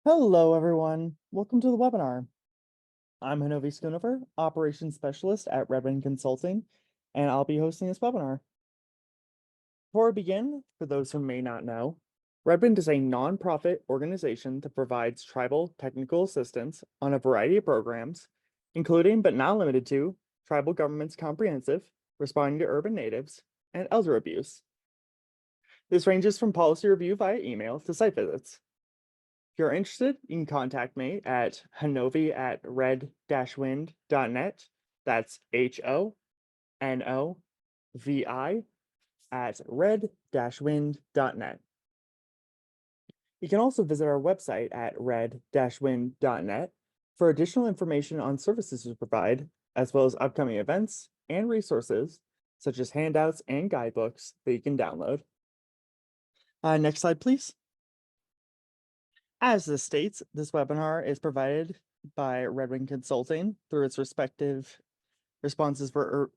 Hello, everyone. Welcome to the webinar. I'm Hanovi Schoonover, Operations Specialist at Redmond Consulting, and I'll be hosting this webinar. Before we begin, for those who may not know, Redmond is a nonprofit organization that provides tribal technical assistance on a variety of programs, including but not limited to tribal government's comprehensive, responding to urban natives, and elder abuse. This ranges from policy review via email to site visits. If you're interested, you can contact me at hanovi@red-wind.net. That's HONOVI at red-wind.net. You can also visit our website at red-wind.net for additional information on services we provide, as well as upcoming events and resources, such as handouts and guidebooks that you can download. Next slide, please. As this states, this webinar is provided by Redmond Consulting through its respective Responses for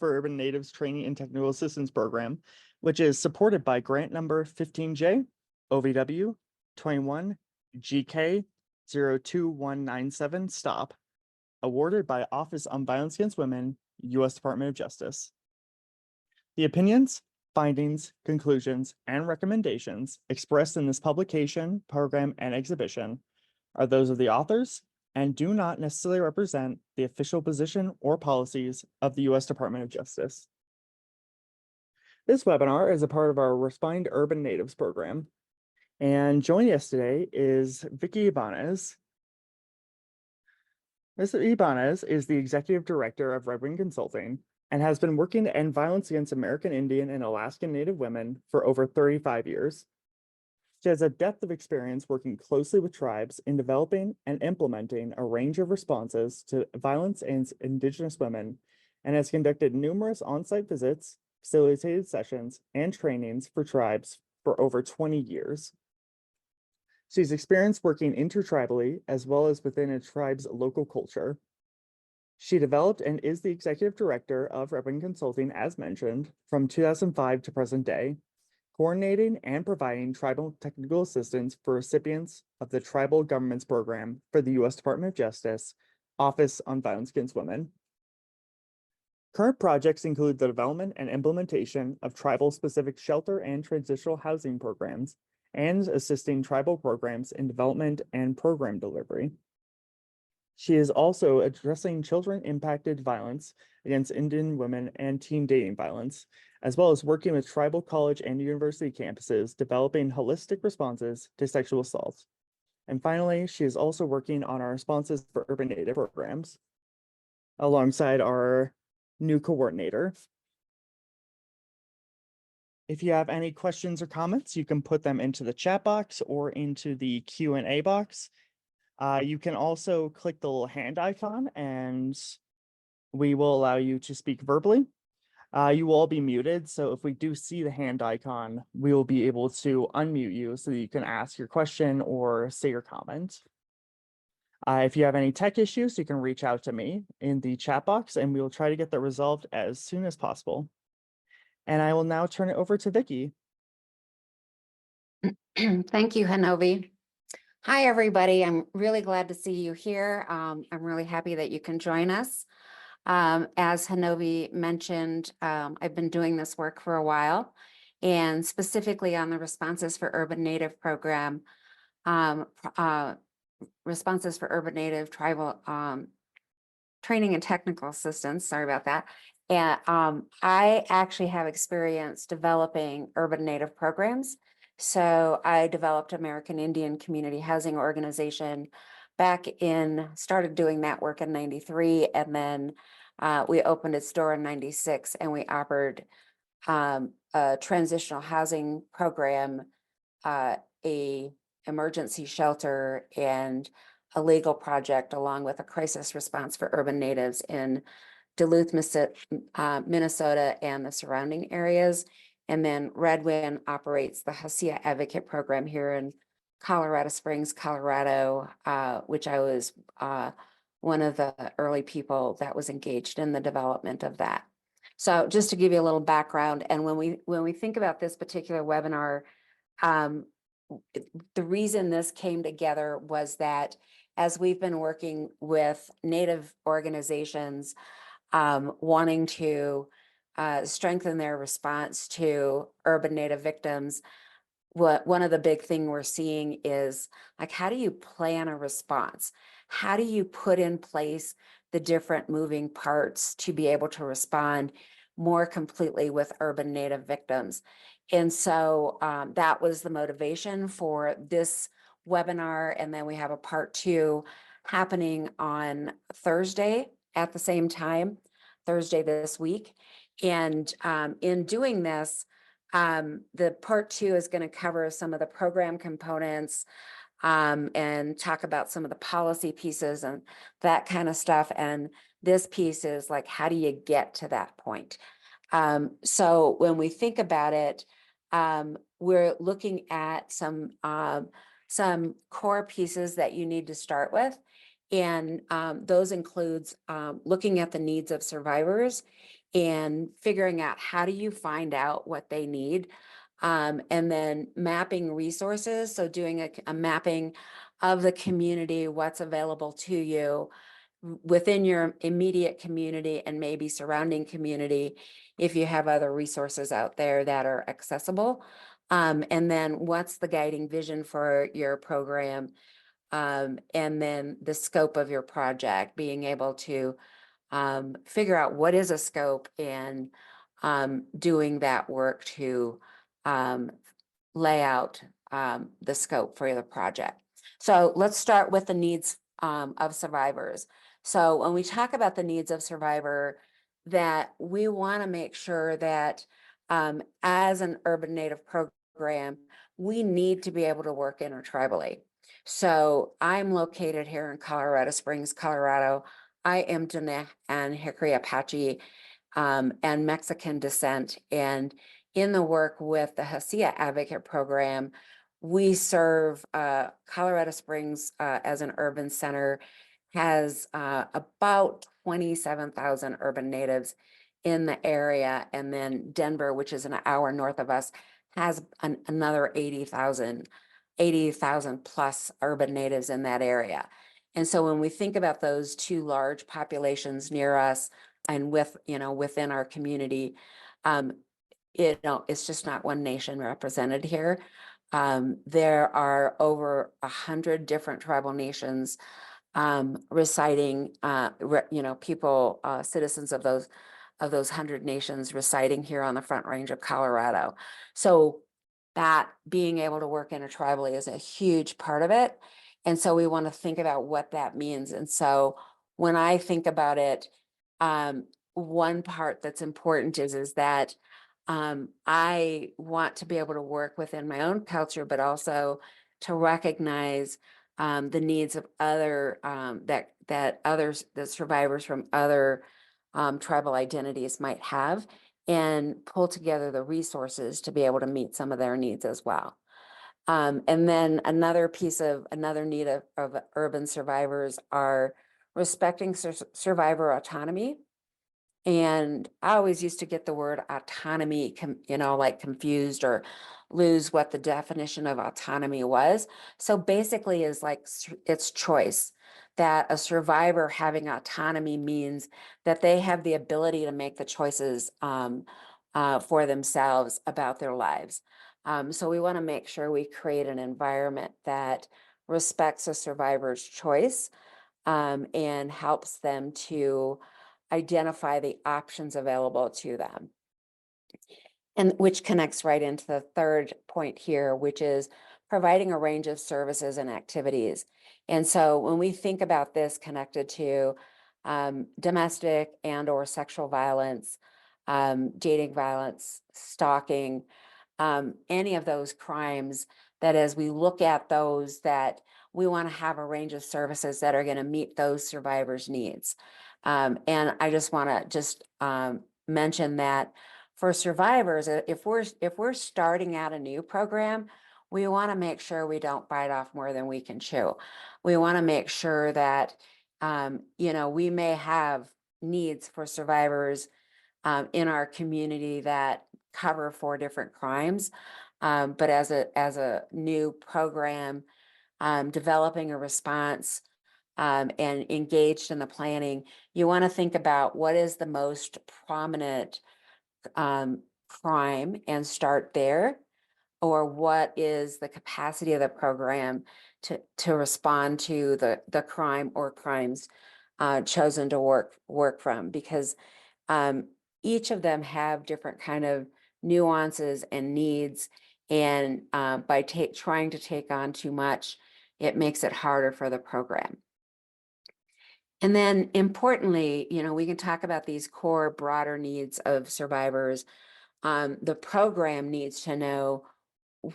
Urban Natives Training and Technical Assistance Program, which is supported by grant number 15J OVW 21 GK 02197 STOP, awarded by Office on Violence Against Women, U.S. Department of Justice. The opinions, findings, conclusions, and recommendations expressed in this publication, program, and exhibition are those of the authors and do not necessarily represent the official position or policies of the U.S. Department of Justice. This webinar is a part of our Responding to Urban Natives program, and joining us today is Vicki Ybanez. Ms. Ybanez is the Executive Director of Redmond Consulting and has been working to end violence against American Indian and Alaskan Native women for over 35 years. She has a depth of experience working closely with tribes in developing and implementing a range of responses to violence against Indigenous women and has conducted numerous on-site visits, facilitated sessions, and trainings for tribes for over 20 years. She's experienced working intertribally as well as within a tribe's local culture. She developed and is the executive director of Redmond Consulting, as mentioned, from 2005 to present day, coordinating and providing tribal technical assistance for recipients of the Tribal Governments Program for the U.S. Department of Justice, Office on Violence Against Women. Current projects include the development and implementation of tribal-specific shelter and transitional housing programs, and assisting tribal programs in development and program delivery. She is also addressing children-impacted violence against Indian women and teen dating violence, as well as working with tribal college and university campuses, developing holistic responses to sexual assault. And finally, she is also working on our responses for urban native programs, alongside our new coordinator. If you have any questions or comments, you can put them into the chat box or into the Q&A box. You can also click the little hand icon and we will allow you to speak verbally. You will all be muted, so if we do see the hand icon, we will be able to unmute you so that you can ask your question or say your comment. If you have any tech issues, you can reach out to me in the chat box and we will try to get that resolved as soon as possible. And I will now turn it over to Vicki. Thank you, Hanovi. Hi, everybody. I'm really glad to see you here. I'm really happy that you can join us. As Hanovi mentioned, I've been doing this work for a while, and specifically on the Responses for Urban Native program, Responses for Urban Native Tribal Training and Technical Assistance. Sorry about that. And I actually have experience developing urban native programs. So I developed American Indian Community Housing Organization started doing that work in '93, and then we opened its door in '96, and we offered a transitional housing program, a emergency shelter, and a legal project, along with a crisis response for urban natives in Duluth, Minnesota, and the surrounding areas. And then Redwind operates the Hasia Advocate Program here in Colorado Springs, Colorado, which I was one of the early people that was engaged in the development of that. So just to give you a little background, and when we think about this particular webinar, the reason this came together was that as we've been working with Native organizations, wanting to strengthen their response to urban Native victims, one of the big thing we're seeing is like, how do you plan a response? How do you put in place the different moving parts to be able to respond more completely with urban Native victims? And so that was the motivation for this webinar. And then we have a part 2 happening on Thursday at the same time, Thursday this week. And in doing this, the part 2 is going to cover some of the program components and talk about some of the policy pieces and that kind of stuff. And this piece is like, how do you get to that point? So when we think about it, we're looking at some core pieces that you need to start with. And those includes looking at the needs of survivors and figuring out how do you find out what they need, and then mapping resources. So doing a mapping of the community, what's available to you within your immediate community and maybe surrounding community, if you have other resources out there that are accessible. And then what's the guiding vision for your program? And then the scope of your project, being able to figure out what is a scope and doing that work to lay out the scope for the project. So let's start with the needs of survivors. So when we talk about the needs of survivor, that we want to make sure that as an urban Native program, we need to be able to work intertribally. So I'm located here in Colorado Springs, Colorado. I am Diné and Hickory Apache and Mexican descent. And in the work with the Hacia Advocate Program, we serve Colorado Springs as an urban center, has about 27,000 urban natives in the area. And then Denver, which is an hour north of us, has another 80,000 plus urban natives in that area. And so when we think about those two large populations near us and within our community, it's just not one nation represented here. There are over 100 different tribal nations residing, people, citizens of those 100 nations residing here on the Front Range of Colorado. So that being able to work intertribally is a huge part of it. And so we want to think about what that means. And so when I think about it, one part that's important is that I want to be able to work within my own culture, but also to recognize the needs of other that survivors from other tribal identities might have, and pull together the resources to be able to meet some of their needs as well. And then another need of urban survivors are respecting survivor autonomy. And I always used to get the word autonomy, like confused or lose what the definition of autonomy was. So basically is like it's choice, that a survivor having autonomy means that they have the ability to make the choices for themselves about their lives. So we want to make sure we create an environment that respects a survivor's choice and helps them to identify the options available to them. And which connects right into the third point here, which is providing a range of services and activities. And so when we think about this connected to domestic and or sexual violence, dating violence, stalking, any of those crimes, that as we look at those, that we want to have a range of services that are going to meet those survivors' needs. And I just want to mention that for survivors, if we're starting out a new program, we want to make sure we don't bite off more than we can chew. We want to make sure that we may have needs for survivors in our community that cover 4 different crimes. But as a new program, developing a response, and engaged in the planning, you want to think about what is the most prominent crime and start there, or what is the capacity of the program to respond to the crime or crimes chosen to work from, because each of them have different kind of nuances and needs, and by trying to take on too much, it makes it harder for the program. And then importantly, we can talk about these core broader needs of survivors. The program needs to know,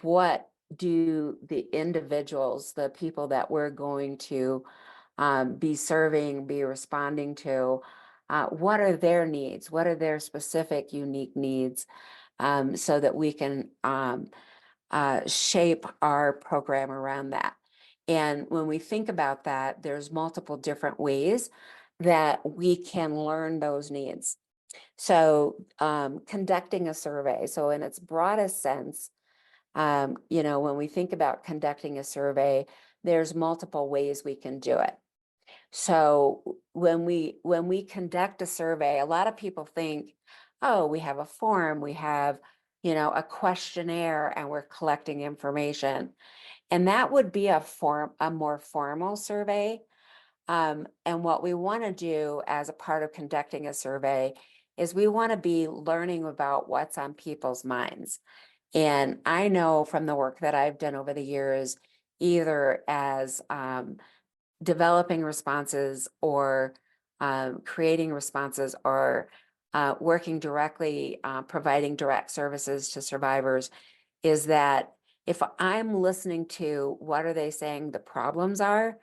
what do the individuals, the people that we're going to be serving, be responding to, what are their needs? What are their specific, unique needs, so that we can shape our program around that. And when we think about that, there's multiple different ways that we can learn those needs. So conducting a survey, so in its broadest sense, when we think about conducting a survey, there's multiple ways we can do it. So when we conduct a survey, a lot of people think, oh, we have a form, we have, a questionnaire, and we're collecting information. And that would be a more formal survey. And what we want to do as a part of conducting a survey is we want to be learning about what's on people's minds. And I know from the work that I've done over the years, either as developing responses, or creating responses, or working directly, providing direct services to survivors, is that if I'm listening to what are they saying the problems are,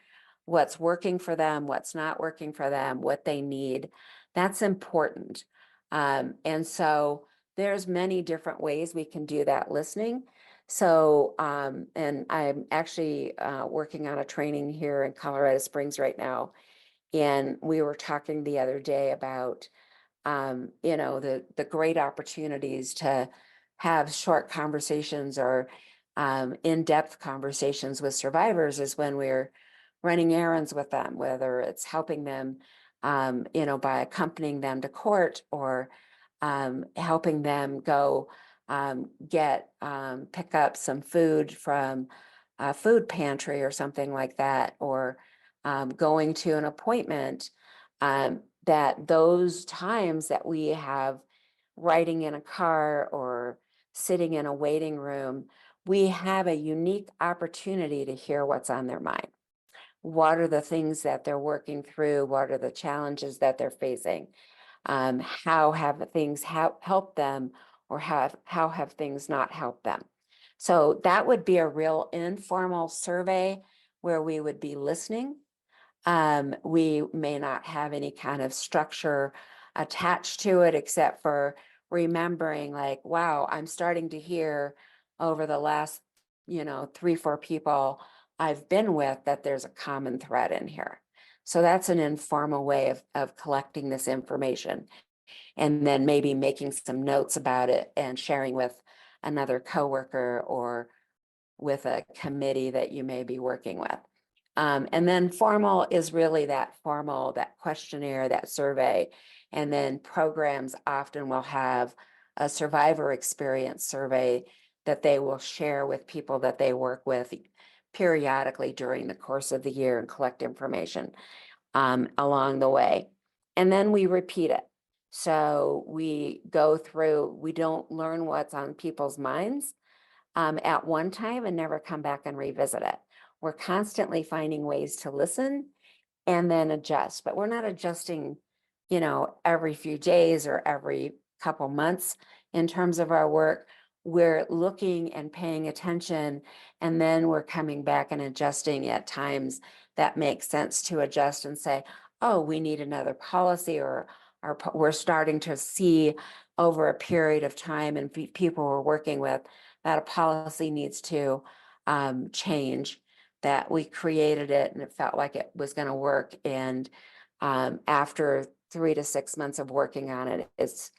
what's working for them, what's not working for them, what they need, that's important. And so there's many different ways we can do that listening. So, and I'm actually working on a training here in Colorado Springs right now. And we were talking the other day about, the great opportunities to have short conversations, or in-depth conversations with survivors, is when we're running errands with them, whether it's helping them, by accompanying them to court, or helping them go pick up some food from a food pantry or something like that, or going to an appointment. That those times that we have riding in a car or sitting in a waiting room, we have a unique opportunity to hear what's on their mind. What are the things that they're working through? What are the challenges that they're facing? How have things helped them, or how have things not helped them? So that would be a real informal survey where we would be listening. We may not have any kind of structure attached to it, except for remembering, like, wow, I'm starting to hear over the last, 3-4 people I've been with, that there's a common thread in here. So that's an informal way of collecting this information, and then maybe making some notes about it and sharing with another coworker, or with a committee that you may be working with. And then formal is really that questionnaire, that survey. And then programs often will have a survivor experience survey that they will share with people that they work with periodically during the course of the year, and collect information along the way. And then we repeat it. So we go through, we don't learn what's on people's minds at one time and never come back and revisit it. We're constantly finding ways to listen and then adjust, but we're not adjusting, every few days or every couple months in terms of our work. We're looking and paying attention, and then we're coming back and adjusting at times that makes sense to adjust and say, oh, we need another policy, or we're starting to see over a period of time and people we're working with that a policy needs to change, that we created it and it felt like it was going to work. And after 3 to 6 months of working on it,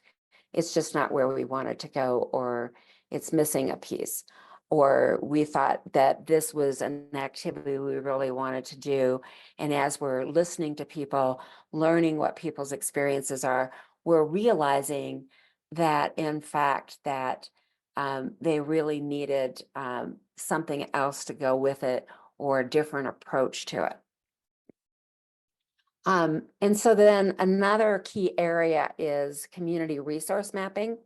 it's just not where we wanted to go, or it's missing a piece. Or we thought that this was an activity we really wanted to do. And as we're listening to people, learning what people's experiences are, we're realizing that in fact that they really needed something else to go with it, or a different approach to it. And so then another key area is community resource mapping.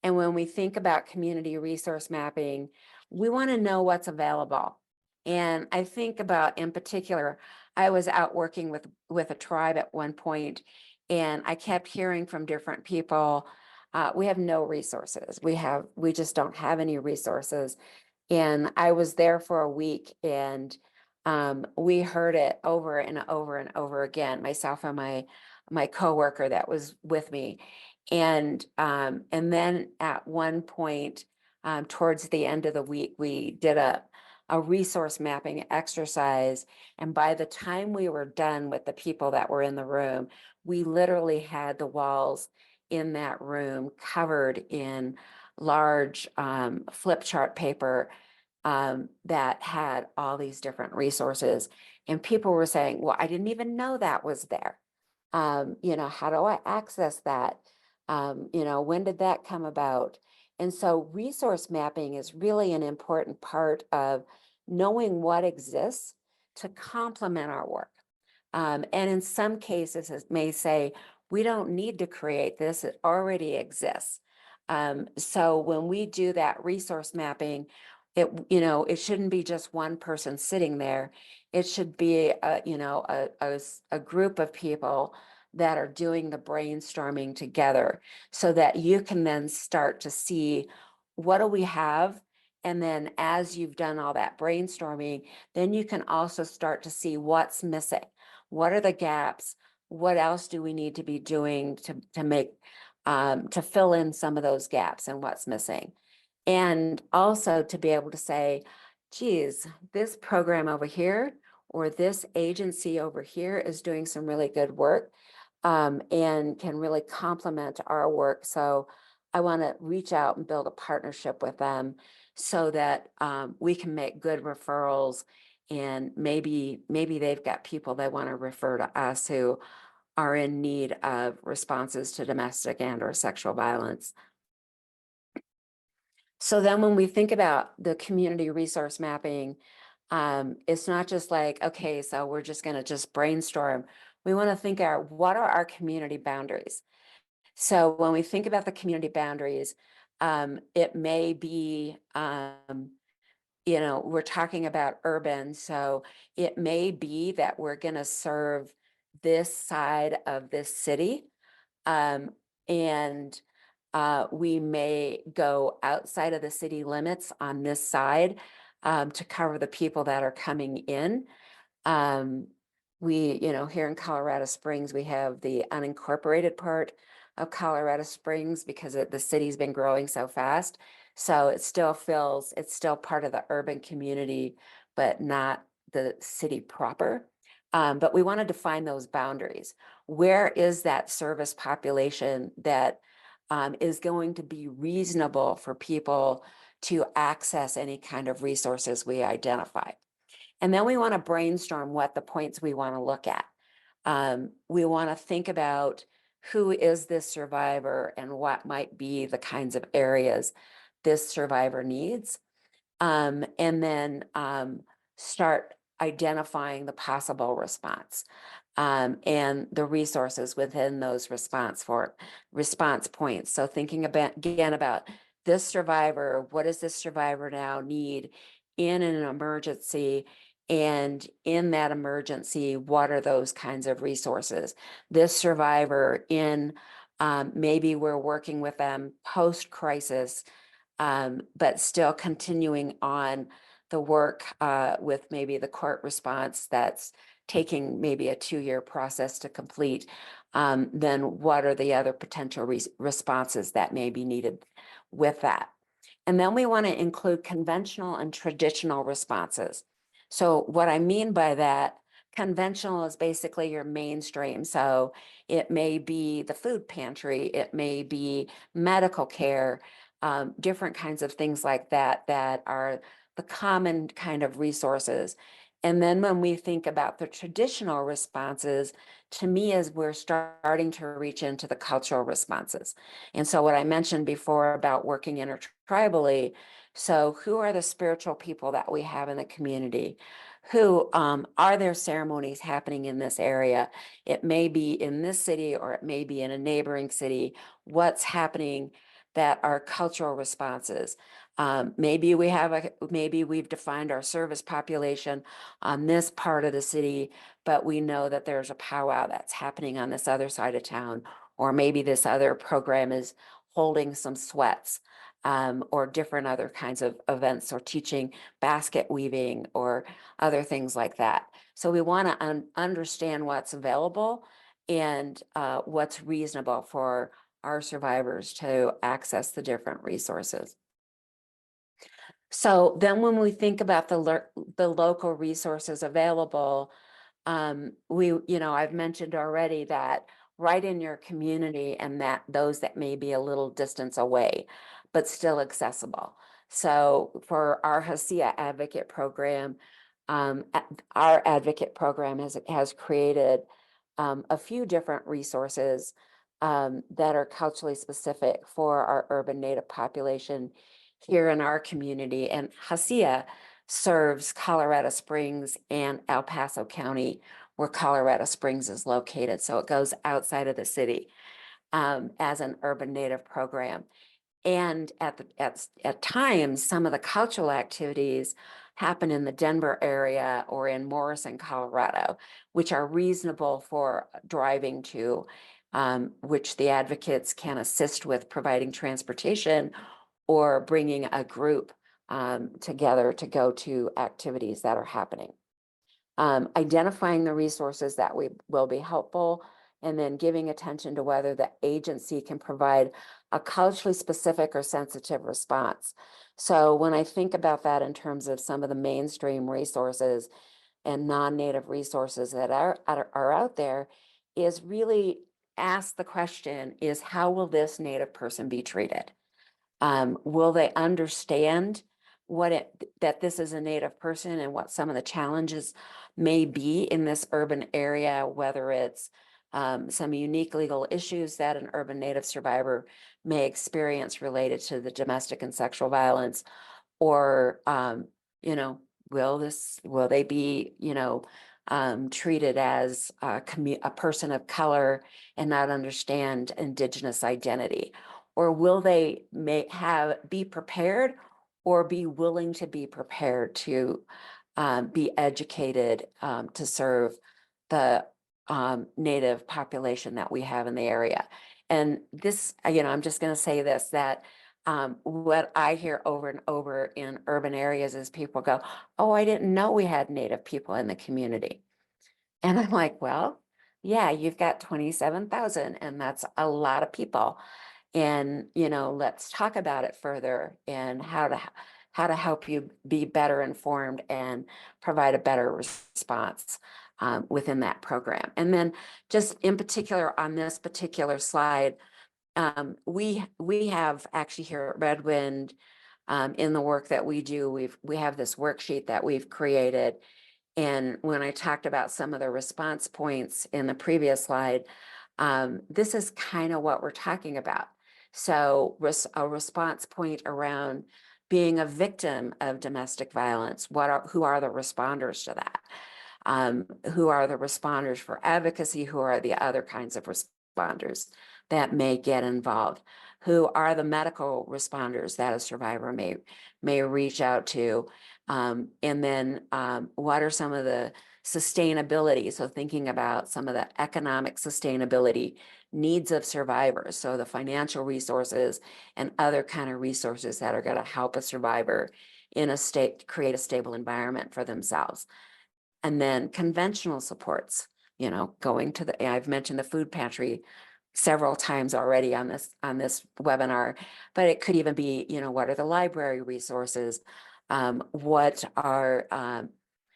And when we think about community resource mapping, we want to know what's available. And I think about, in particular, I was out working with a tribe at one point, and I kept hearing from different people, we have no resources. We just don't have any resources. And I was there for a week, and we heard it over and over and over again, myself and my coworker that was with me. And then at one point, towards the end of the week, we did a resource mapping exercise. And by the time we were done with the people that were in the room, we literally had the walls in that room covered in large flip chart paper that had all these different resources. And people were saying, well, I didn't even know that was there. How do I access that? When did that come about? And so resource mapping is really an important part of knowing what exists to complement our work. And in some cases, it may say, we don't need to create this, it already exists. So when we do that resource mapping, it shouldn't be just one person sitting there. It should be a group of people that are doing the brainstorming together, so that you can then start to see, what do we have? And then as you've done all that brainstorming, then you can also start to see what's missing. What are the gaps? What else do we need to be doing to make to fill in some of those gaps and what's missing? And also to be able to say, geez, this program over here or this agency over here is doing some really good work and can really complement our work. So I want to reach out and build a partnership with them, so that we can make good referrals, and maybe they've got people they want to refer to us who are in need of responses to domestic and or sexual violence. So then when we think about the community resource mapping, it's not just like, okay, so we're just going to just brainstorm. We want to think out, what are our community boundaries? So when we think about the community boundaries, it may be, we're talking about urban, so it may be that we're going to serve this side of this city. And we may go outside of the city limits on this side to cover the people that are coming in. Here in Colorado Springs, we have the unincorporated part of Colorado Springs because the city's been growing so fast. So it's still part of the urban community, but not the city proper. But we want to define those boundaries. Where is that service population that is going to be reasonable for people to access any kind of resources we identify? And then we want to brainstorm what the points we want to look at. We want to think about, who is this survivor and what might be the kinds of areas this survivor needs. And then start identifying the possible response and the resources within those response points. So thinking about this survivor, what does this survivor now need in an emergency? And in that emergency, what are those kinds of resources? This survivor maybe we're working with them post-crisis, but still continuing on the work with maybe the court response that's taking maybe a 2-year process to complete. Then what are the other potential responses that may be needed with that? And then we want to include conventional and traditional responses. So what I mean by that, Conventional is basically your mainstream. So it may be the food pantry, it may be medical care, different kinds of things like that, that are the common kind of resources. And then when we think about the traditional responses, to me, is we're starting to reach into the cultural responses. And so what I mentioned before about working intertribally, so who are the spiritual people that we have in the community? Who are there ceremonies happening in this area? It may be in this city or it may be in a neighboring city. What's happening that are cultural responses? Maybe we've defined our service population on this part of the city, but we know that there's a powwow that's happening on this other side of town, or maybe this other program is holding some sweats. Or different other kinds of events, or teaching basket weaving or other things like that. So we want to understand what's available and what's reasonable for our survivors to access the different resources. So then when we think about the local resources available, I've mentioned already that right in your community, and that those that may be a little distance away, but still accessible. So for our HASIA advocate program, our advocate program has created a few different resources that are culturally specific for our urban Native population here in our community. And HASIA serves Colorado Springs and El Paso County, where Colorado Springs is located. So it goes outside of the city as an urban Native program. And at times, some of the cultural activities happen in the Denver area or in Morrison, Colorado, which are reasonable for driving to, which the advocates can assist with providing transportation or bringing a group together to go to activities that are happening. Identifying the resources that will be helpful, and then giving attention to whether the agency can provide a culturally specific or sensitive response. So when I think about that in terms of some of the mainstream resources and non-Native resources that are out there, is really ask the question, is how will this Native person be treated? Will they understand that this is a Native person and what some of the challenges may be in this urban area, whether it's some unique legal issues that an urban Native survivor may experience related to the domestic and sexual violence, or will they be treated as a person of color and not understand Indigenous identity? Or will they be prepared or be willing to be prepared to be educated to serve the Native population that we have in the area? And this, I'm just going to say this, that what I hear over and over in urban areas is people go, "Oh, I didn't know we had Native people in the community." And I'm like, well, yeah, you've got 27,000, and that's a lot of people. And, let's talk about it further, and how to help you be better informed and provide a better response within that program. And then just in particular on this particular slide, we have actually here at Redwind, in the work that we do, we have this worksheet that we've created. And when I talked about some of the response points in the previous slide, this is kind of what we're talking about. So a response point around being a victim of domestic violence. Who are the responders to that? Who are the responders for advocacy? Who are the other kinds of responders that may get involved? Who are the medical responders that a survivor may reach out to? And then what are some of the sustainability? So thinking about some of the economic sustainability needs of survivors. So the financial resources and other kind of resources that are going to help a survivor create a stable environment for themselves. And then conventional supports, going to I've mentioned the food pantry several times already on this webinar, but it could even be, what are the library resources? What are,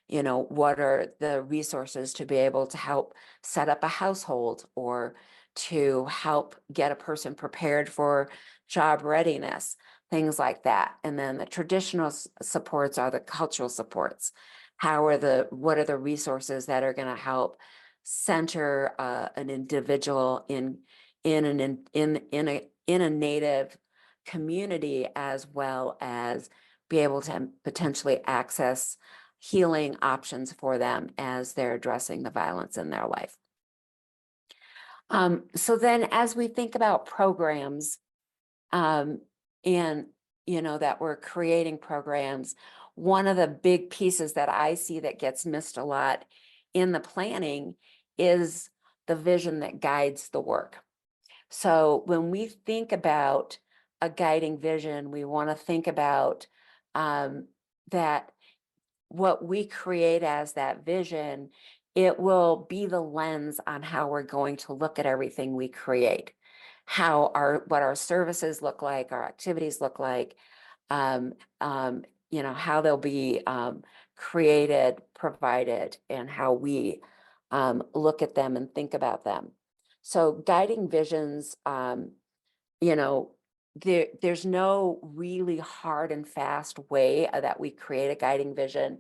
what are the resources to be able to help set up a household or to help get a person prepared for job readiness, things like that. And then the traditional supports are the cultural supports. What are the resources that are going to help center an individual in a native community, as well as be able to potentially access healing options for them as they're addressing the violence in their life. So then as we think about programs, and that we're creating programs, one of the big pieces that I see that gets missed a lot in the planning is the vision that guides the work. So when we think about a guiding vision, we want to think about that what we create as that vision, it will be the lens on how we're going to look at everything we create, what our services look like, our activities look like, how they'll be created, provided, and how we look at them and think about them. So guiding visions, there's no really hard and fast way that we create a guiding vision,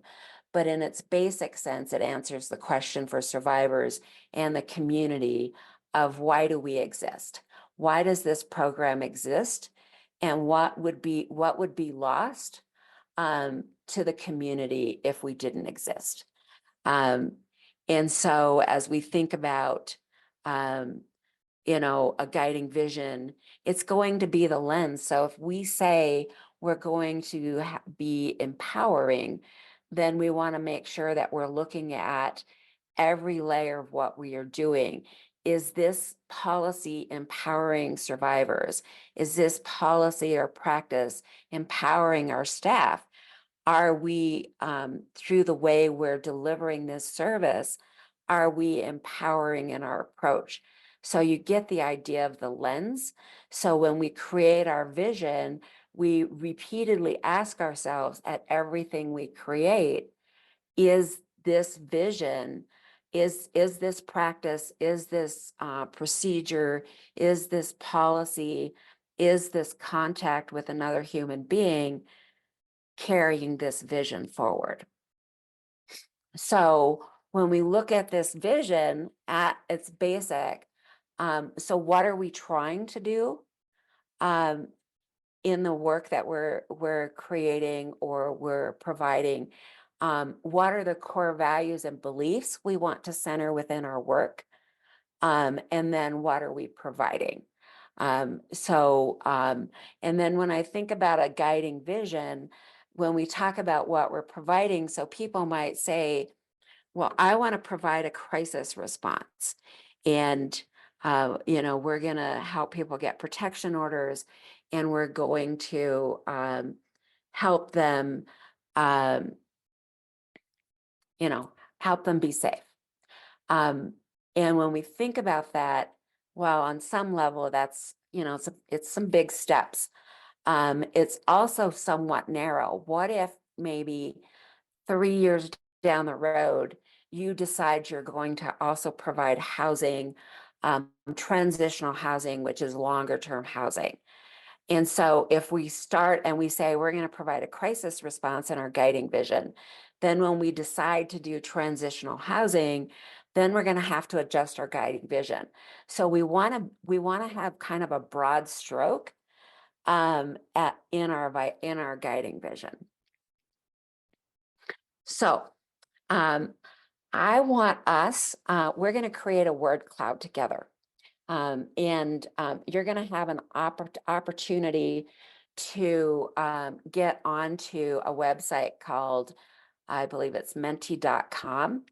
but in its basic sense, it answers the question for survivors and the community of why do we exist? Why does this program exist? And what would be lost to the community if we didn't exist? And so as we think about a guiding vision, it's going to be the lens. So if we say we're going to be empowering, then we want to make sure that we're looking at every layer of what we are doing. Is this policy empowering survivors? Is this policy or practice empowering our staff? Are we, through the way we're delivering this service, are we empowering in our approach? So you get the idea of the lens. So when we create our vision, we repeatedly ask ourselves at everything we create, is this vision, is this practice, is this procedure, is this policy, is this contact with another human being carrying this vision forward? So when we look at this vision at its basic, so what are we trying to do in the work that we're creating or we're providing? What are the core values and beliefs we want to center within our work? And then what are we providing? And then when I think about a guiding vision, when we talk about what we're providing, so people might say, well, I want to provide a crisis response. And, we're going to help people get protection orders, and we're going to help them, um, help them be safe. And when we think about that, well, on some level, that's, it's some big steps. It's also somewhat narrow. What if maybe 3 years down the road, you decide you're going to also provide housing, transitional housing, which is longer term housing? And so if we start and we say we're going to provide a crisis response in our guiding vision, then when we decide to do transitional housing, then we're going to have to adjust our guiding vision. So we want to have kind of a broad stroke in our guiding vision. So I want us, we're going to create a word cloud together. You're going to have an opportunity to get onto a website called, I believe it's menti.com.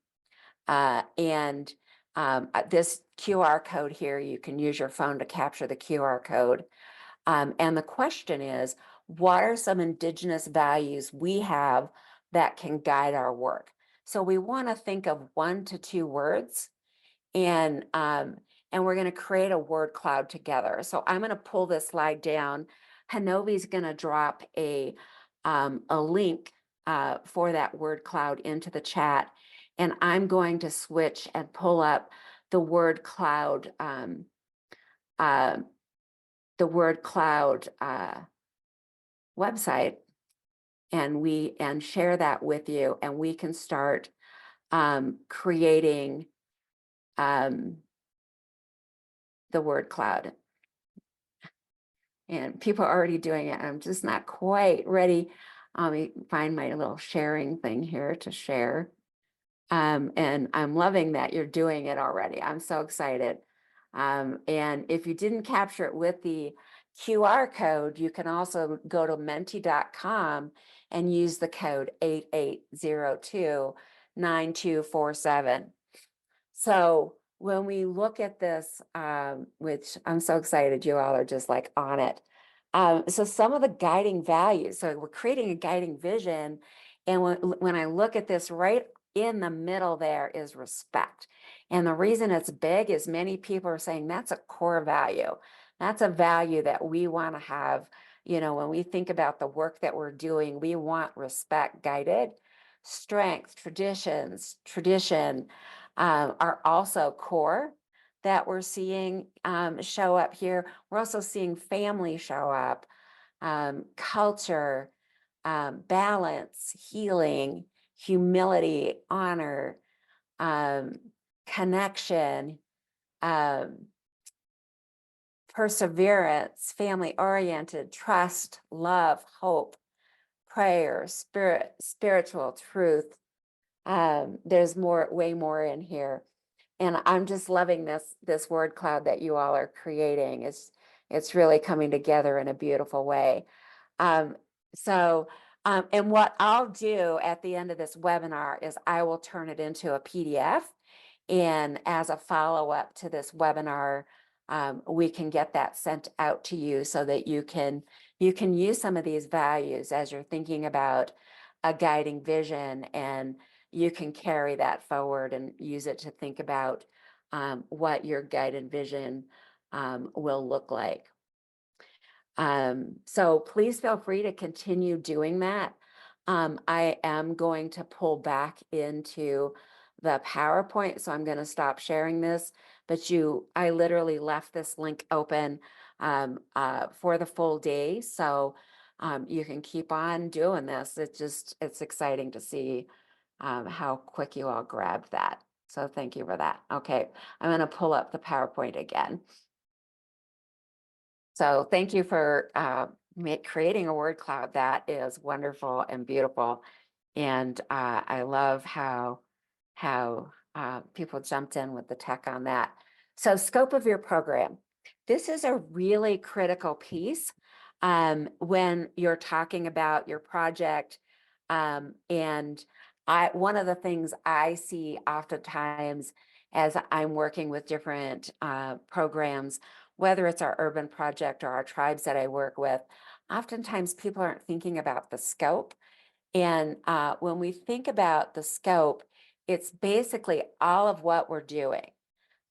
This QR code here, you can use your phone to capture the QR code. And the question is, what are some Indigenous values we have that can guide our work? So we want to think of 1 to 2 words, and we're going to create a word cloud together. So I'm going to pull this slide down. Hanovi's going to drop a link for that word cloud into the chat. And I'm going to switch and pull up the word cloud, uh, website, and share that with you, and we can start creating the word cloud. And people are already doing it. I'm just not quite ready. Let me find my little sharing thing here to share. And I'm loving that you're doing it already. I'm so excited. And if you didn't capture it with the QR code, you can also go to menti.com and use the code 88029247. So when we look at this, which I'm so excited you all are just like on it. So some of the guiding values, so we're creating a guiding vision. And when I look at this, right in the middle there is respect. And the reason it's big is many people are saying that's a core value. That's a value that we want to have. You know, when we think about the work that we're doing, we want respect guided. Strength, tradition are also core that we're seeing show up here. We're also seeing family show up, culture, balance, healing, humility, honor, connection, perseverance, family oriented, trust, love, hope, prayer, spiritual truth. There's way more in here. And I'm just loving this word cloud that you all are creating. It's really coming together in a beautiful way. And what I'll do at the end of this webinar is I will turn it into a PDF. And as a follow-up to this webinar, we can get that sent out to you so that you can use some of these values as you're thinking about a guiding vision, and you can carry that forward and use it to think about what your guided vision will look like. So please feel free to continue doing that. I am going to pull back into the PowerPoint, so I'm going to stop sharing this, but I literally left this link open for the full day. So you can keep on doing this. It's exciting to see how quick you all grabbed that. So thank you for that. Okay, I'm going to pull up the PowerPoint again. So thank you for creating a word cloud. That is wonderful and beautiful. And I love how people jumped in with the tech on that. So scope of your program. This is a really critical piece when you're talking about your project. And one of the things I see oftentimes as I'm working with different programs, whether it's our urban project or our tribes that I work with, oftentimes people aren't thinking about the scope. And when we think about the scope, it's basically all of what we're doing.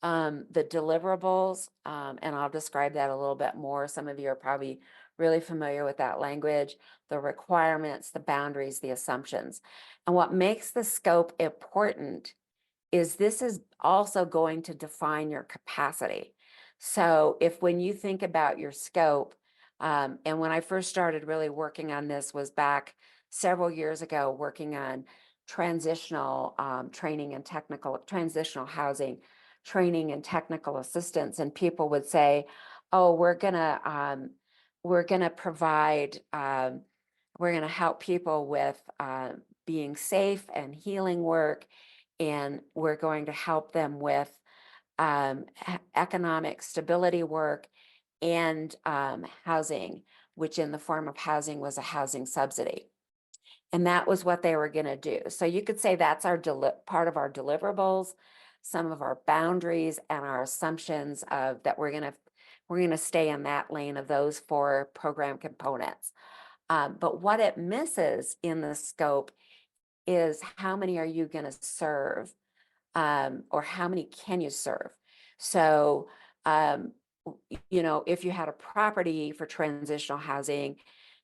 The deliverables, and I'll describe that a little bit more. Some of you are probably really familiar with that language, the requirements, the boundaries, the assumptions. And what makes the scope important is this is also going to define your capacity. So when you think about your scope, and when I first started really working on this was back several years ago, working on transitional training and transitional housing training and technical assistance. And people would say, oh, we're gonna provide, we're gonna help people with being safe and healing work, and we're going to help them with economic stability work and housing, which in the form of housing was a housing subsidy. And that was what they were going to do. So you could say that's our part of our deliverables, some of our boundaries and our assumptions of that we're going to stay in that lane of those 4 program components. But what it misses in the scope is how many are you going to serve, or how many can you serve? So, you know, if you had a property for transitional housing,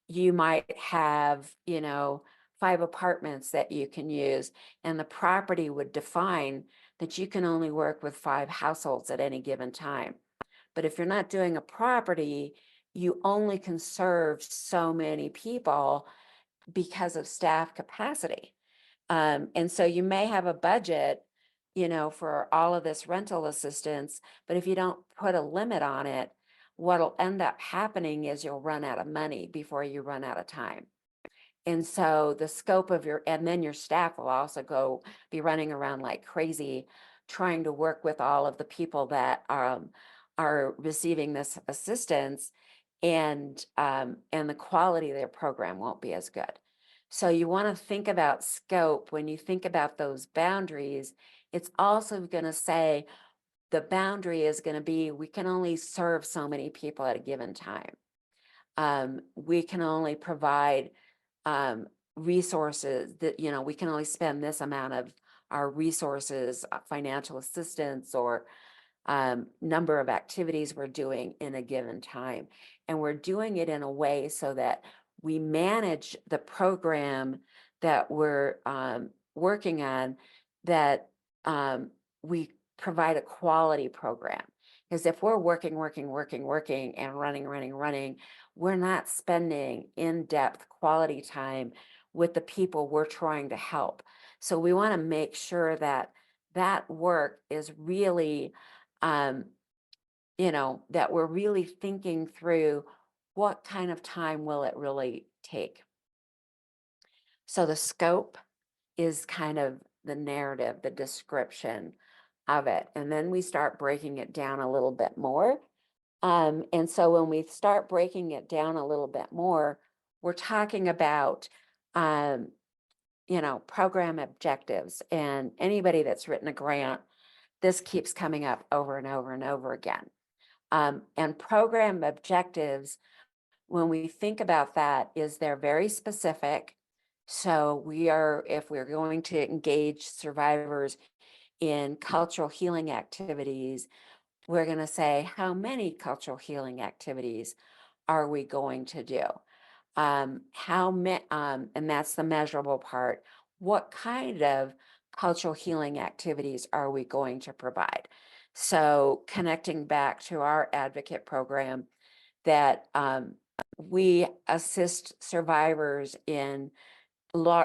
you might have, you know, 5 apartments that you can use, and the property would define that you can only work with 5 households at any given time. But if you're not doing a property, you only can serve so many people because of staff capacity. And so you may have a budget, for all of this rental assistance, but if you don't put a limit on it, what'll end up happening is you'll run out of money before you run out of time. And so the scope of and then your staff will also be running around like crazy, trying to work with all of the people that are receiving this assistance, and the quality of their program won't be as good. So you want to think about scope when you think about those boundaries. It's also going to say the boundary is going to be, we can only serve so many people at a given time. We can only provide resources that, we can only spend this amount of our resources, financial assistance, or number of activities we're doing in a given time. And we're doing it in a way so that we manage the program that we're working on, that we provide a quality program. Because if we're working, and running, we're not spending in-depth quality time with the people we're trying to help. So we want to make sure that that work is really, that we're really thinking through what kind of time will it really take. So the scope is kind of the narrative, the description of it. And then we start breaking it down a little bit more. And so when we start breaking it down a little bit more, we're talking about, program objectives. And anybody that's written a grant, this keeps coming up over and over and over again. And program objectives, when we think about that, is they're very specific. So if we're going to engage survivors in cultural healing activities, we're going to say, how many cultural healing activities are we going to do? And that's the measurable part. What kind of cultural healing activities are we going to provide? So connecting back to our advocate program, that we assist survivors in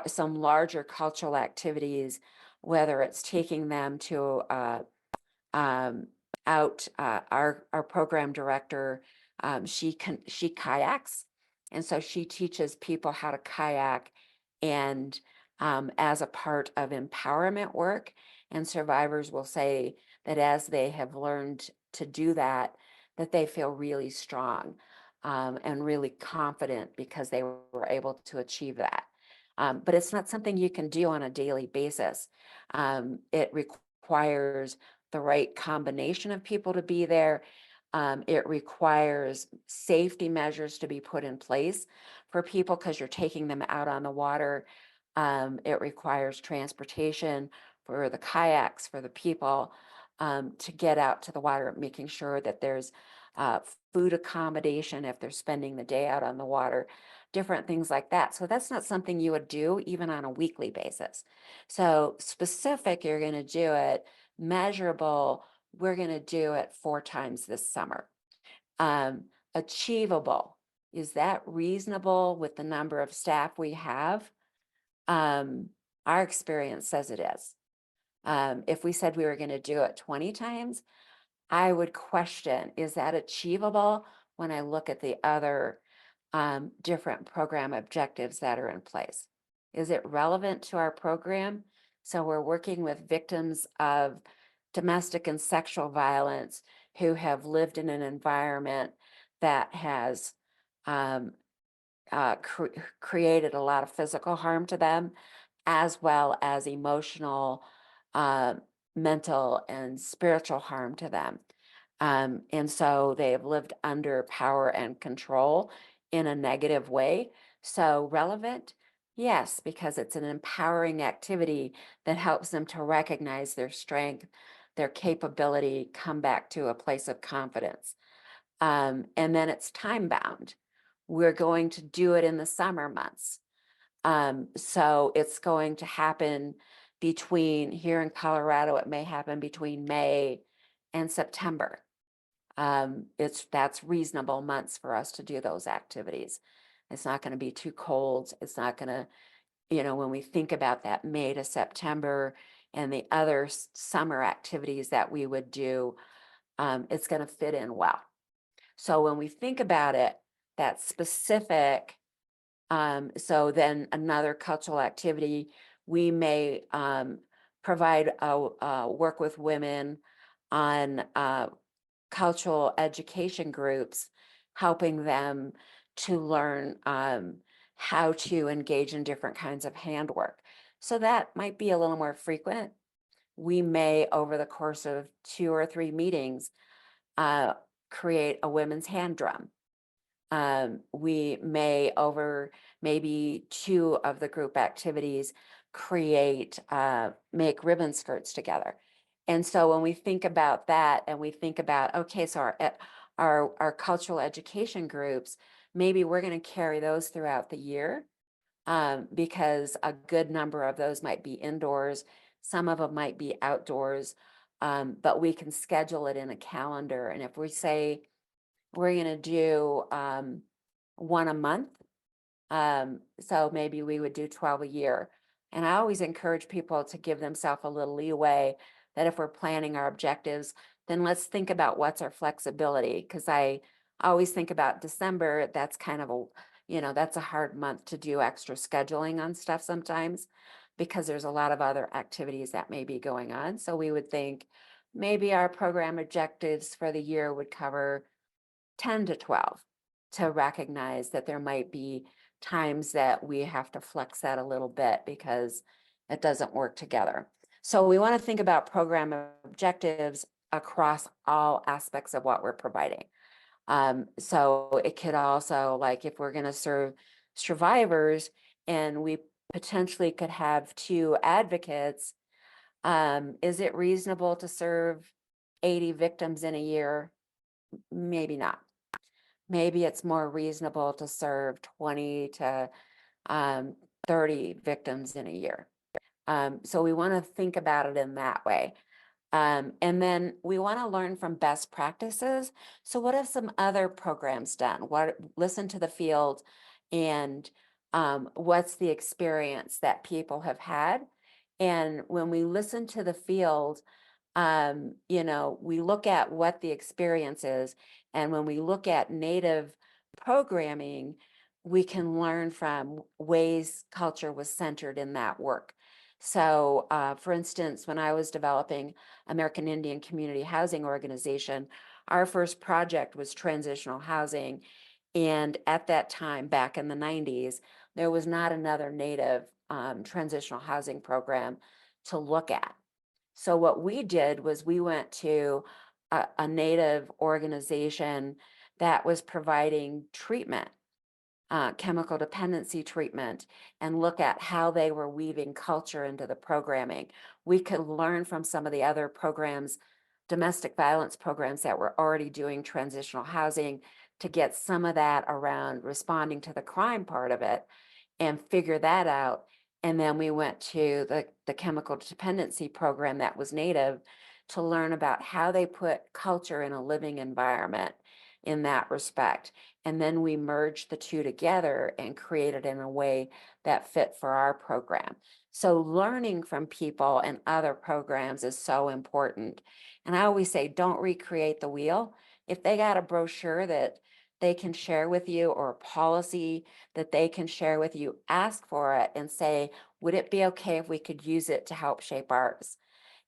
some larger cultural activities, whether it's taking them to our program director, she kayaks, and so she teaches people how to kayak, and as a part of empowerment work. And survivors will say that as they have learned to do that, that they feel really strong and really confident because they were able to achieve that. But it's not something you can do on a daily basis. It requires the right combination of people to be there. It requires safety measures to be put in place for people because you're taking them out on the water. It requires transportation for the kayaks, for the people to get out to the water, making sure that there's food accommodation if they're spending the day out on the water, different things like that. So that's not something you would do even on a weekly basis. So specific, you're going to do it. Measurable, we're going to do it 4 times this summer. Achievable, is that reasonable with the number of staff we have? Our experience says it is. If we said we were going to do it 20 times, I would question, is that achievable when I look at the other different program objectives that are in place? Is it relevant to our program? So we're working with victims of domestic and sexual violence who have lived in an environment that has created a lot of physical harm to them, as well as emotional, mental, and spiritual harm to them. And so they have lived under power and control in a negative way. So relevant, yes, because it's an empowering activity that helps them to recognize their strength, their capability, come back to a place of confidence. And then it's time bound. We're going to do it in the summer months. So it's going to happen between, here in Colorado, it may happen between May and September. That's reasonable months for us to do those activities. It's not going to be too cold. It's not going to, when we think about that May to September and the other summer activities that we would do, it's going to fit in well. So when we think about it, that specific, so then another cultural activity, we may provide work with women on cultural education groups, helping them to learn how to engage in different kinds of handwork. So that might be a little more frequent. We may, over the course of 2 or 3 meetings, create a women's hand drum. We may, over maybe 2 of the group activities, make ribbon skirts together. And so when we think about that and we think about, okay, so our cultural education groups, maybe we're going to carry those throughout the year, because a good number of those might be indoors, some of them might be outdoors, but we can schedule it in a calendar. And if we say we're going to do 1 a month, so maybe we would do 12 a year. And I always encourage people to give themselves a little leeway, that if we're planning our objectives, then let's think about what's our flexibility. Because I always think about December, that's kind of that's a hard month to do extra scheduling on stuff sometimes, because there's a lot of other activities that may be going on. So we would think maybe our program objectives for the year would cover 10 to 12, to recognize that there might be times that we have to flex that a little bit because it doesn't work together. So we want to think about program objectives across all aspects of what we're providing. So it could also, like, if we're going to serve survivors and we potentially could have 2 advocates, is it reasonable to serve 80 victims in a year? Maybe not. Maybe it's more reasonable to serve 20 to 30 victims in a year. So we want to think about it in that way. And then we want to learn from best practices. So what have some other programs done? Listen to the field, and what's the experience that people have had? And when we listen to the field, we look at what the experience is. And when we look at Native programming, we can learn from ways culture was centered in that work. So, for instance, when I was developing American Indian Community Housing Organization, our first project was transitional housing. And at that time, back in the 90s, there was not another Native transitional housing program to look at. So what we did was we went to a Native organization that was providing treatment, chemical dependency treatment, and look at how they were weaving culture into the programming. We could learn from some of the other programs, domestic violence programs that were already doing transitional housing, to get some of that around responding to the crime part of it and figure that out. And then we went to the chemical dependency program that was Native, to learn about how they put culture in a living environment in that respect. And then we merged the 2 together and created in a way that fit for our program. So learning from people and other programs is so important. And I always say, don't recreate the wheel. If they got a brochure that they can share with you, or a policy that they can share with you, ask for it and say, would it be okay if we could use it to help shape ours?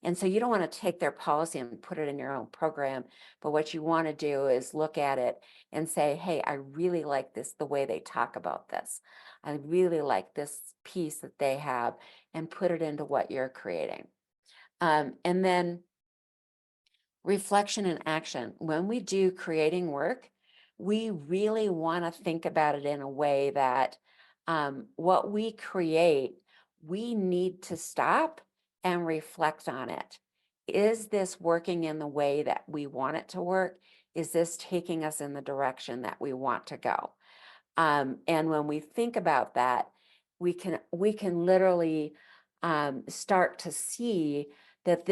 And so you don't want to take their policy and put it in your own program, but what you want to do is look at it and say, hey, I really like this, the way they talk about this. I really like this piece that they have, and put it into what you're creating. And then reflection and action. When we do creating work, we really want to think about it in a way that what we create, we need to stop and reflect on it. Is this working in the way that we want it to work? Is this taking us in the direction that we want to go? And when we think about that, we can literally start to see that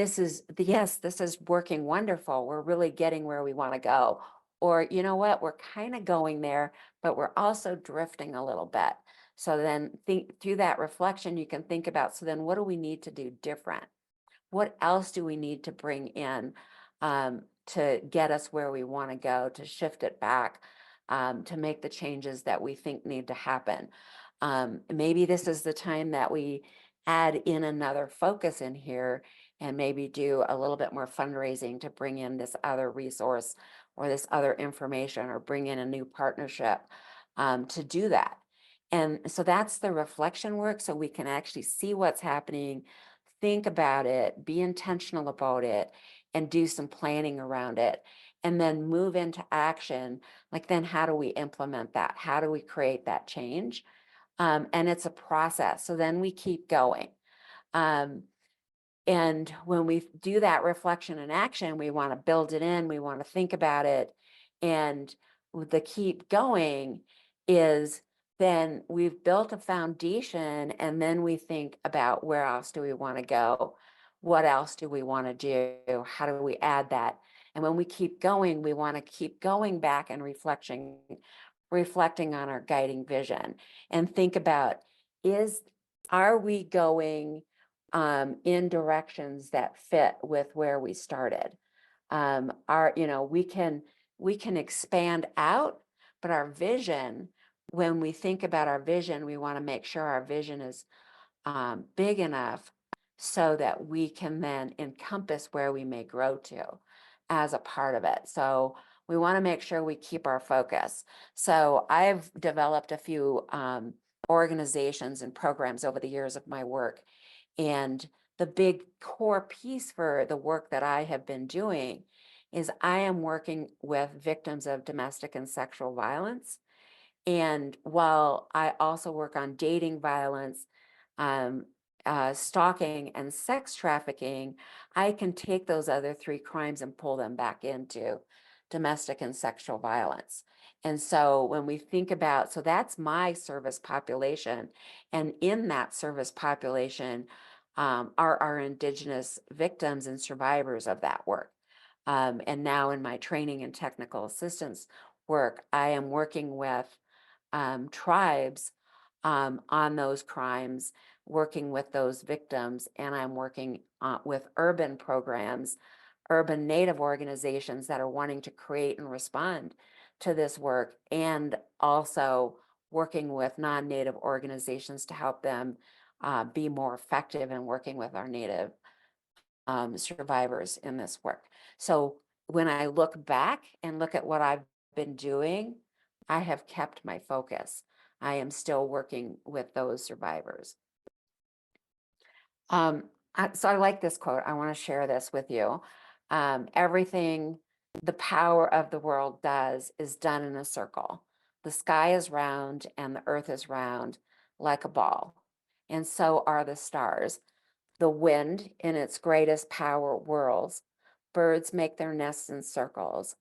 yes, this is working wonderful. We're really getting where we want to go. Or, you know what, we're kind of going there, but we're also drifting a little bit. So then think through that reflection, you can think about, so then what do we need to do different? What else do we need to bring in to get us where we want to go, to shift it back, to make the changes that we think need to happen? Maybe this is the time that we add in another focus in here and maybe do a little bit more fundraising to bring in this other resource or this other information, or bring in a new partnership to do that. And so that's the reflection work, so we can actually see what's happening, think about it, be intentional about it, and do some planning around it, and then move into action. Like, then how do we implement that? How do we create that change? And it's a process. So then we keep going. Um, and when we do that reflection and action, we want to build it in, we want to think about it. And the keep going is, then we've built a foundation, and then we think about, where else do we want to go? What else do we want to do? How do we add that? And when we keep going, we want to keep going back and reflecting on our guiding vision, and think about, are we going in directions that fit with where we started? We can expand out, but our vision, when we think about our vision, we want to make sure our vision is big enough so that we can then encompass where we may grow to as a part of it. So we want to make sure we keep our focus. So I've developed a few organizations and programs over the years of my work. And the big core piece for the work that I have been doing is, I am working with victims of domestic and sexual violence. And while I also work on dating violence, um, stalking, and sex trafficking, I can take those other three crimes and pull them back into domestic and sexual violence. And so when we think about, so that's my service population. And in that service population are our Indigenous victims and survivors of that work. And now in my training and technical assistance work, I am working with tribes on those crimes, working with those victims, and I'm working with urban programs, urban Native organizations that are wanting to create and respond to this work, and also working with non-Native organizations to help them be more effective in working with our Native survivors in this work. So when I look back and look at what I've been doing, I have kept my focus. I am still working with those survivors. So I like this quote. I want to share this with you. Everything the power of the world does is done in a circle. The sky is round and the earth is round like a ball, and so are the stars. The wind in its greatest power whirls. Birds make their nests in circles,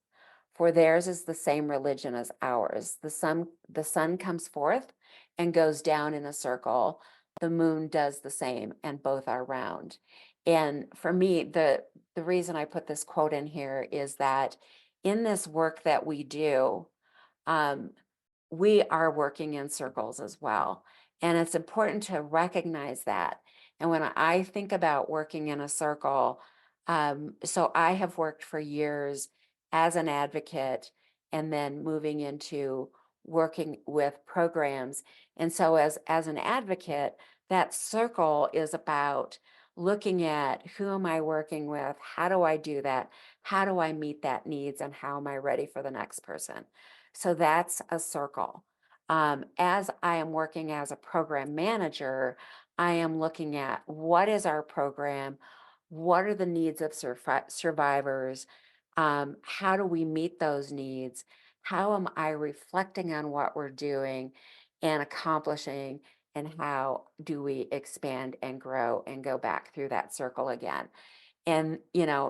for theirs is the same religion as ours. The sun comes forth and goes down in a circle. The moon does the same, and both are round. And for me, the reason I put this quote in here is that in this work that we do, um, we are working in circles as well. And it's important to recognize that. And when I think about working in a circle, so I have worked for years as an advocate, and then moving into working with programs. And so as an advocate, that circle is about looking at, who am I working with? How do I do that? How do I meet that needs? And how am I ready for the next person? So that's a circle. As I am working as a program manager, I am looking at, what is our program? What are the needs of survivors? How do we meet those needs? How am I reflecting on what we're doing and accomplishing? And how do we expand and grow and go back through that circle again? And,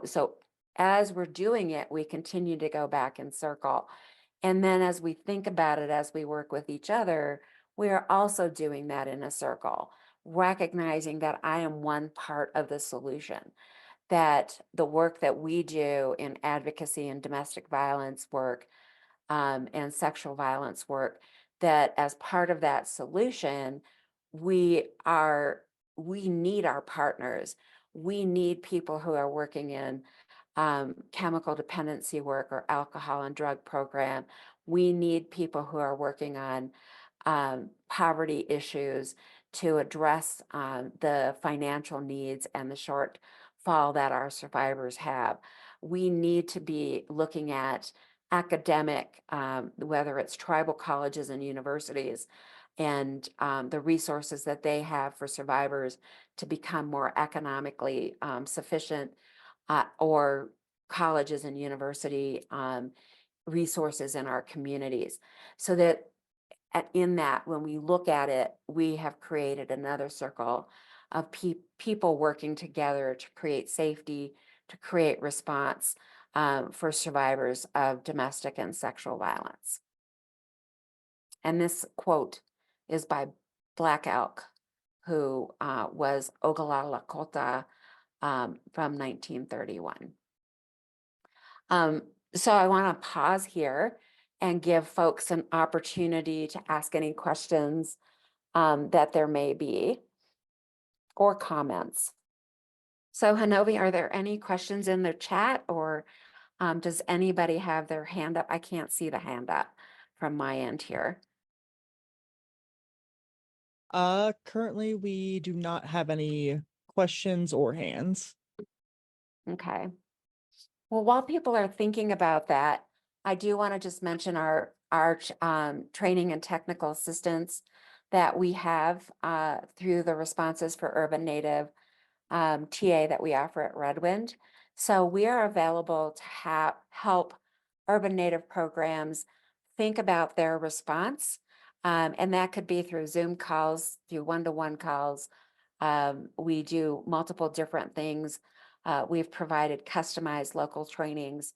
so as we're doing it, we continue to go back in circle. And then as we think about it, as we work with each other, we are also doing that in a circle, recognizing that I am one part of the solution, that the work that we do in advocacy and domestic violence work and sexual violence work, that as part of that solution, we are we need our partners. We need people who are working in chemical dependency work or alcohol and drug program. We need people who are working on poverty issues to address the financial needs and the shortfall that our survivors have. We need to be looking at academic, whether it's tribal colleges and universities, and the resources that they have for survivors to become more economically sufficient, or colleges and university resources in our communities, so that in that, when we look at it, we have created another circle of people working together to create safety, to create response for survivors of domestic and sexual violence. And this quote is by Black Elk, who was Ogallala Lakota from 1931. So I want to pause here and give folks an opportunity to ask any questions that there may be, or comments. So Hanovi, are there any questions in the chat, or does anybody have their hand up? I can't see the hand up from my end here. Currently we do not have any questions or hands. Okay. Well, while people are thinking about that, I do want to just mention our training and technical assistance that we have through the Responses for Urban Native TA that we offer at Redwind. So we are available to help urban Native programs think about their response. And that could be through Zoom calls, through one-to-one calls. We do multiple different things. We've provided customized local trainings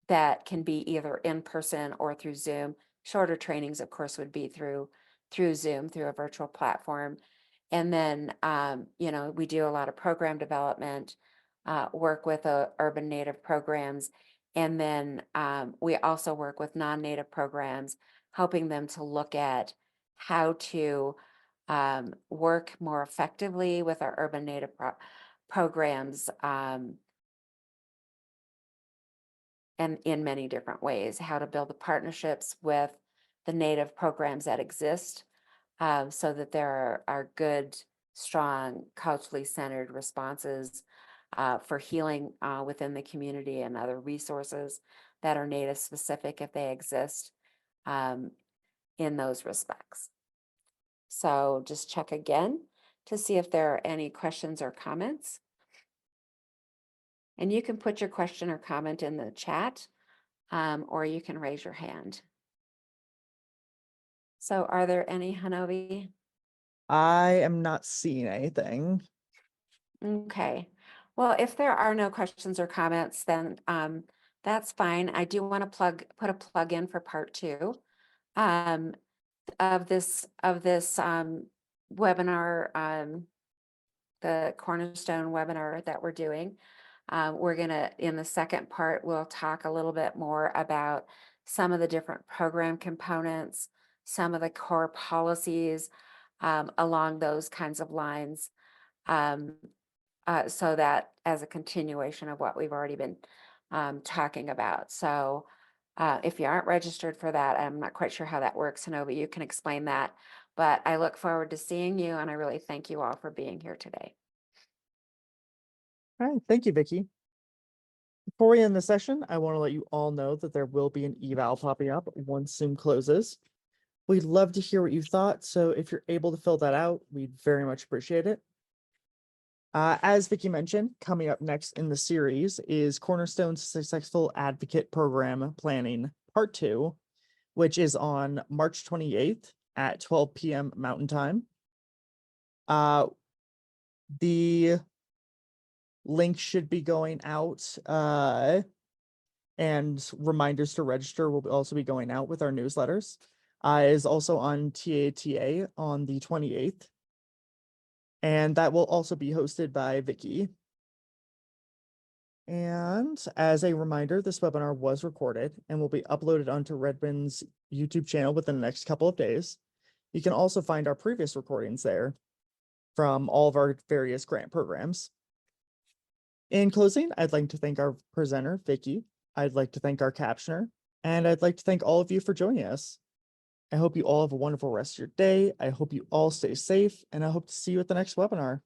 that can be either in person or through Zoom. Shorter trainings, of course, would be through Zoom, through a virtual platform. And then, we do a lot of program development, work with urban Native programs. And then we also work with non-Native programs, helping them to look at how to work more effectively with our urban Native programs, and in many different ways, how to build the partnerships with the Native programs that exist, so that there are good, strong, culturally centered responses for healing within the community, and other resources that are Native specific if they exist in those respects. So just check again to see if there are any questions or comments. And you can put your question or comment in the chat, or you can raise your hand. So are there any, Hanovi? I am not seeing anything. Okay. Well, if there are no questions or comments, then that's fine. I do want to put a plug in for part 2 of this webinar, the Cornerstone webinar that we're doing. We're gonna, in the second part, we'll talk a little bit more about some of the different program components, some of the core policies along those kinds of lines, so that as a continuation of what we've already been talking about. So if you aren't registered for that, I'm not quite sure how that works, Hanovi, you can explain that. But I look forward to seeing you, and I really thank you all for being here today. All right, thank you, Vicky. Before we end the session, I want to let you all know that there will be an eval popping up once Zoom closes. We'd love to hear what you thought, so if you're able to fill that out, we'd very much appreciate it. As Vicky mentioned, coming up next in the series is Cornerstone's Successful Advocate Program Planning Part 2, which is on March 28th at 12 p.m. Mountain Time. The link should be going out, and reminders to register will also be going out with our newsletters. is also on TATA on the 28th. And that will also be hosted by Vicky. And as a reminder, this webinar was recorded and will be uploaded onto Redmond's YouTube channel within the next couple of days. You can also find our previous recordings there from all of our various grant programs. In closing, I'd like to thank our presenter, Vicky. I'd like to thank our captioner, and I'd like to thank all of you for joining us. I hope you all have a wonderful rest of your day. I hope you all stay safe, and I hope to see you at the next webinar.